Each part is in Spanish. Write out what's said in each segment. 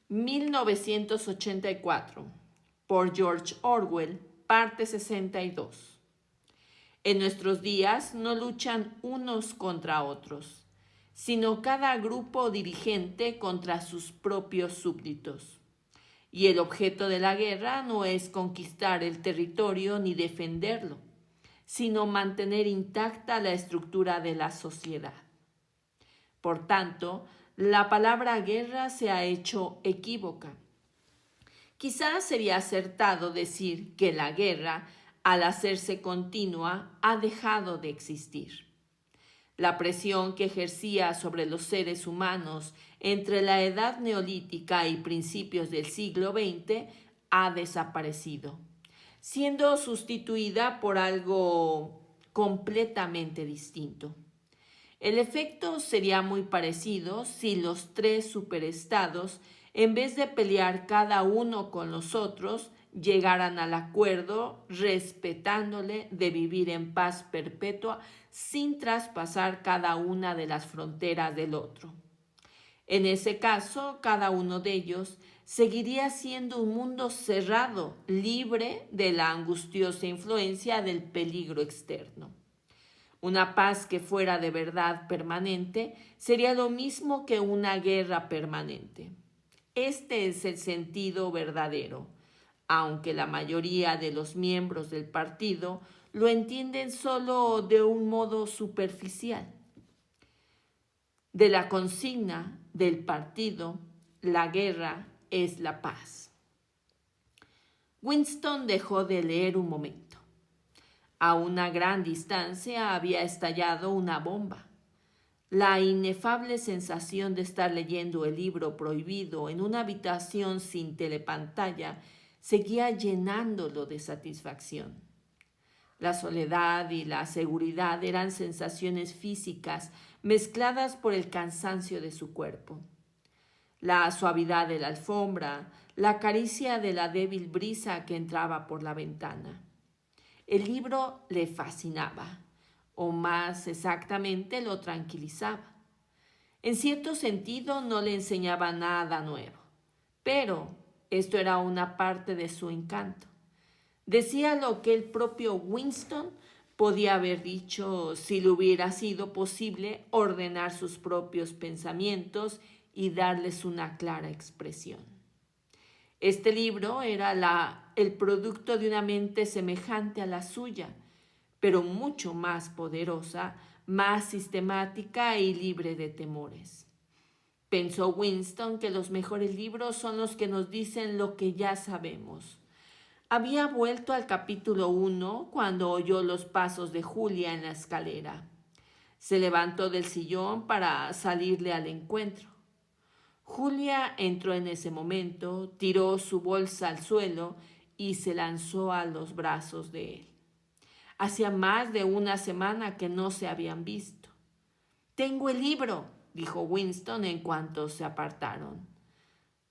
1984, por George Orwell, parte 62. En nuestros días no luchan unos contra otros, sino cada grupo dirigente contra sus propios súbditos. Y el objeto de la guerra no es conquistar el territorio ni defenderlo, sino mantener intacta la estructura de la sociedad. Por tanto, la palabra guerra se ha hecho equívoca. Quizás sería acertado decir que la guerra, al hacerse continua, ha dejado de existir. La presión que ejercía sobre los seres humanos entre la edad neolítica y principios del siglo XX ha desaparecido, siendo sustituida por algo completamente distinto. El efecto sería muy parecido si los tres superestados, en vez de pelear cada uno con los otros, llegaran al acuerdo respetándole de vivir en paz perpetua sin traspasar cada una de las fronteras del otro. En ese caso, cada uno de ellos seguiría siendo un mundo cerrado, libre de la angustiosa influencia del peligro externo. Una paz que fuera de verdad permanente sería lo mismo que una guerra permanente. Este es el sentido verdadero, aunque la mayoría de los miembros del partido lo entienden solo de un modo superficial. De la consigna del partido, la guerra es la paz. Winston dejó de leer un momento. A una gran distancia había estallado una bomba. La inefable sensación de estar leyendo el libro prohibido en una habitación sin telepantalla seguía llenándolo de satisfacción. La soledad y la seguridad eran sensaciones físicas mezcladas por el cansancio de su cuerpo. La suavidad de la alfombra, la caricia de la débil brisa que entraba por la ventana. El libro le fascinaba, o más exactamente lo tranquilizaba. En cierto sentido no le enseñaba nada nuevo, pero esto era una parte de su encanto. Decía lo que el propio Winston podía haber dicho si le hubiera sido posible ordenar sus propios pensamientos y darles una clara expresión. Este libro era el producto de una mente semejante a la suya, pero mucho más poderosa, más sistemática y libre de temores. Pensó Winston que los mejores libros son los que nos dicen lo que ya sabemos. Había vuelto al capítulo 1 cuando oyó los pasos de Julia en la escalera. Se levantó del sillón para salirle al encuentro. Julia entró en ese momento, tiró su bolsa al suelo y se lanzó a los brazos de él. Hacía más de una semana que no se habían visto. «Tengo el libro», dijo Winston en cuanto se apartaron.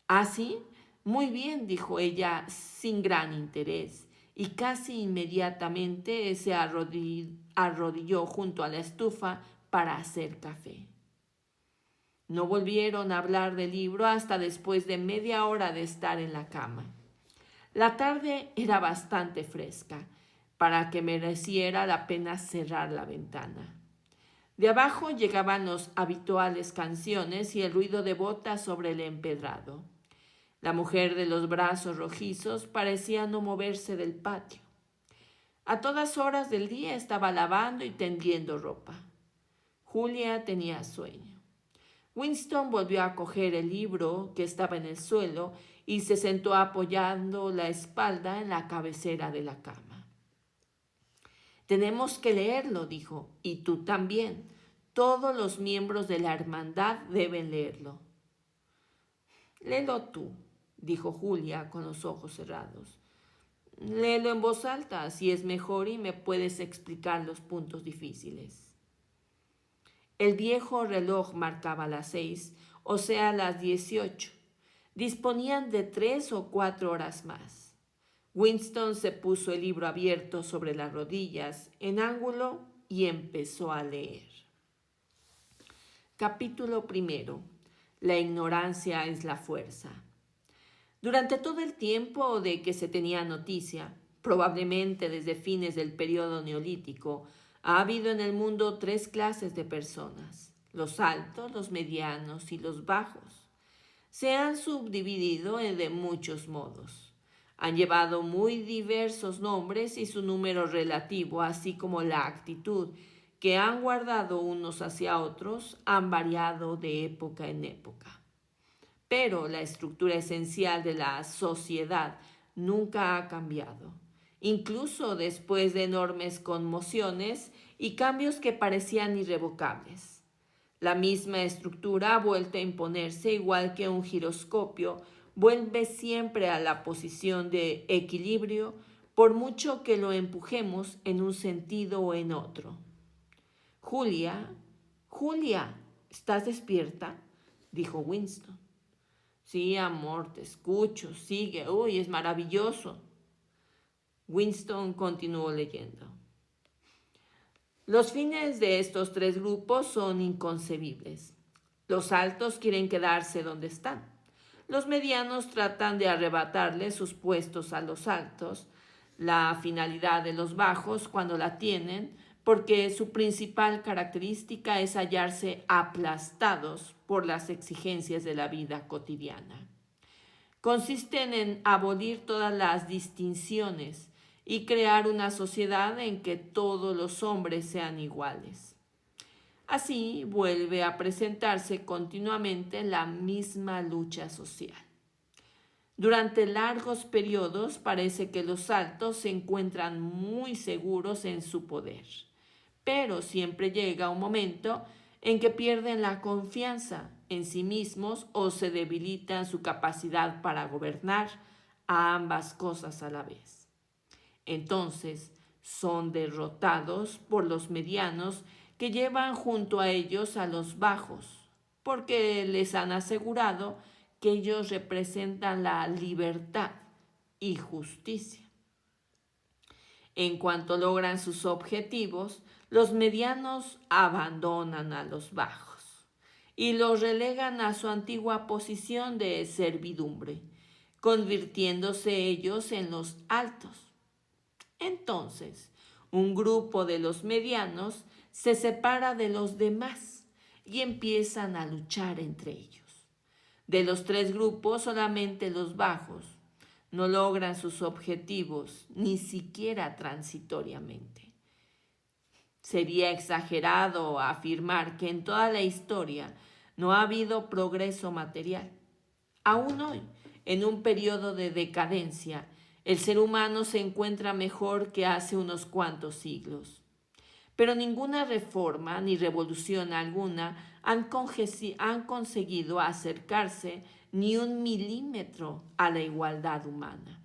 «¿Ah, sí? Muy bien», dijo ella sin gran interés, y casi inmediatamente se arrodilló junto a la estufa para hacer café. No volvieron a hablar del libro hasta después de media hora de estar en la cama. La tarde era bastante fresca para que mereciera la pena cerrar la ventana. De abajo llegaban las habituales canciones y el ruido de botas sobre el empedrado. La mujer de los brazos rojizos parecía no moverse del patio. A todas horas del día estaba lavando y tendiendo ropa. Julia tenía sueño. Winston volvió a coger el libro que estaba en el suelo y se sentó apoyando la espalda en la cabecera de la cama. «Tenemos que leerlo», dijo, «y tú también. Todos los miembros de la hermandad deben leerlo». «Léelo tú», dijo Julia con los ojos cerrados. «Léelo en voz alta, así es mejor y me puedes explicar los puntos difíciles». El viejo reloj marcaba las 6, o sea, las 18. Disponían de 3 o 4 horas más. Winston se puso el libro abierto sobre las rodillas, en ángulo, y empezó a leer. Capítulo 1. La ignorancia es la fuerza. Durante todo el tiempo de que se tenía noticia, probablemente desde fines del periodo neolítico, ha habido en el mundo tres clases de personas: los altos, los medianos y los bajos. Se han subdividido de muchos modos. Han llevado muy diversos nombres y su número relativo, así como la actitud que han guardado unos hacia otros, han variado de época en época. Pero la estructura esencial de la sociedad nunca ha cambiado, incluso después de enormes conmociones y cambios que parecían irrevocables. La misma estructura ha vuelto a imponerse, igual que un giroscopio vuelve siempre a la posición de equilibrio, por mucho que lo empujemos en un sentido o en otro. Julia, Julia, ¿estás despierta?, dijo Winston. Sí, amor, te escucho, sigue, uy, es maravilloso. Winston continuó leyendo. Los fines de estos tres grupos son inconcebibles. Los altos quieren quedarse donde están. Los medianos tratan de arrebatarle sus puestos a los altos. La finalidad de los bajos, cuando la tienen, porque su principal característica es hallarse aplastados por las exigencias de la vida cotidiana. Consisten en abolir todas las distinciones y crear una sociedad en que todos los hombres sean iguales. Así vuelve a presentarse continuamente la misma lucha social. Durante largos periodos parece que los altos se encuentran muy seguros en su poder, pero siempre llega un momento en que pierden la confianza en sí mismos o se debilitan su capacidad para gobernar a ambas cosas a la vez. Entonces son derrotados por los medianos, que llevan junto a ellos a los bajos, porque les han asegurado que ellos representan la libertad y justicia. En cuanto logran sus objetivos, los medianos abandonan a los bajos y los relegan a su antigua posición de servidumbre, convirtiéndose ellos en los altos. Entonces, un grupo de los medianos se separa de los demás y empiezan a luchar entre ellos. De los tres grupos, solamente los bajos no logran sus objetivos, ni siquiera transitoriamente. Sería exagerado afirmar que en toda la historia no ha habido progreso material. Aún hoy, en un periodo de decadencia, el ser humano se encuentra mejor que hace unos cuantos siglos. Pero ninguna reforma ni revolución alguna han conseguido acercarse ni un milímetro a la igualdad humana.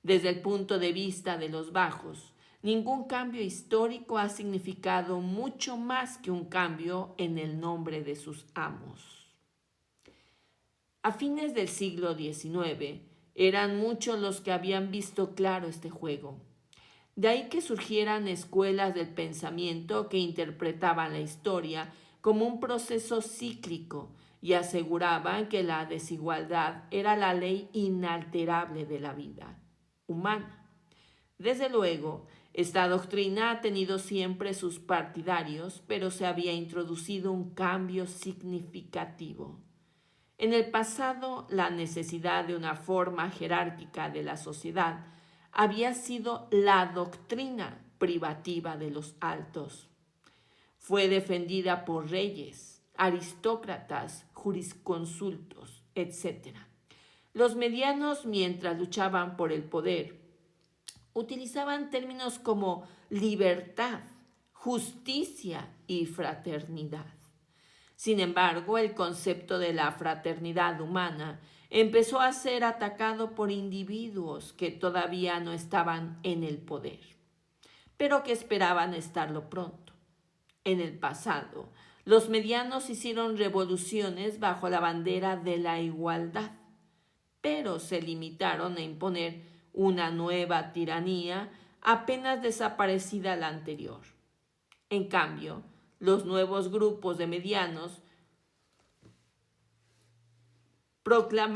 Desde el punto de vista de los bajos, ningún cambio histórico ha significado mucho más que un cambio en el nombre de sus amos. A fines del siglo XIX, eran muchos los que habían visto claro este juego. De ahí que surgieran escuelas del pensamiento que interpretaban la historia como un proceso cíclico y aseguraban que la desigualdad era la ley inalterable de la vida humana. Desde luego, esta doctrina ha tenido siempre sus partidarios, pero se había introducido un cambio significativo. En el pasado, la necesidad de una forma jerárquica de la sociedad había sido la doctrina privativa de los altos. Fue defendida por reyes, aristócratas, jurisconsultos, etc. Los medianos, mientras luchaban por el poder, utilizaban términos como libertad, justicia y fraternidad. Sin embargo, el concepto de la fraternidad humana empezó a ser atacado por individuos que todavía no estaban en el poder, pero que esperaban estarlo pronto. En el pasado, los medianos hicieron revoluciones bajo la bandera de la igualdad, pero se limitaron a imponer una nueva tiranía apenas desaparecida la anterior. En cambio, los nuevos grupos de medianos proclamaron